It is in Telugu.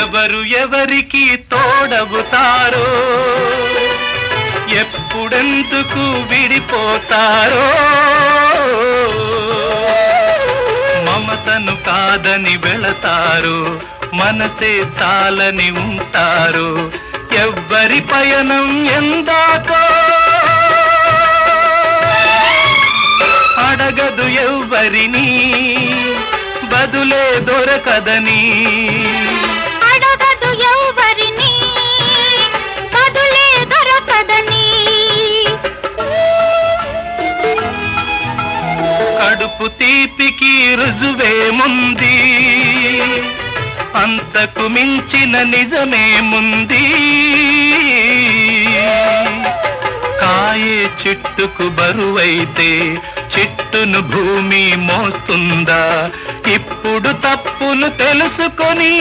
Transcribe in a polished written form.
ఎవరు ఎవరికి తోడవుతారో, ఎప్పుడెందుకు విడిపోతారో, మమతను కాదని వెళతారు, మనసే చాలని ఉంటారు. ఎవ్వరి పయనం ఎందాకో అడగదు ఎవ్వరిని, బదులే దొరకదని. అడగదు ఎవ్వరిని, బదులే దొరకదని. కడుపు తీపికి రుజువేముంది, అంతకు మించిన నిజమేముంది. కాయే చెట్టుకు బరువైతే చెట్టును భూమి మోస్తుందా? ఇప్పుడు తప్పును తెలుసుకొని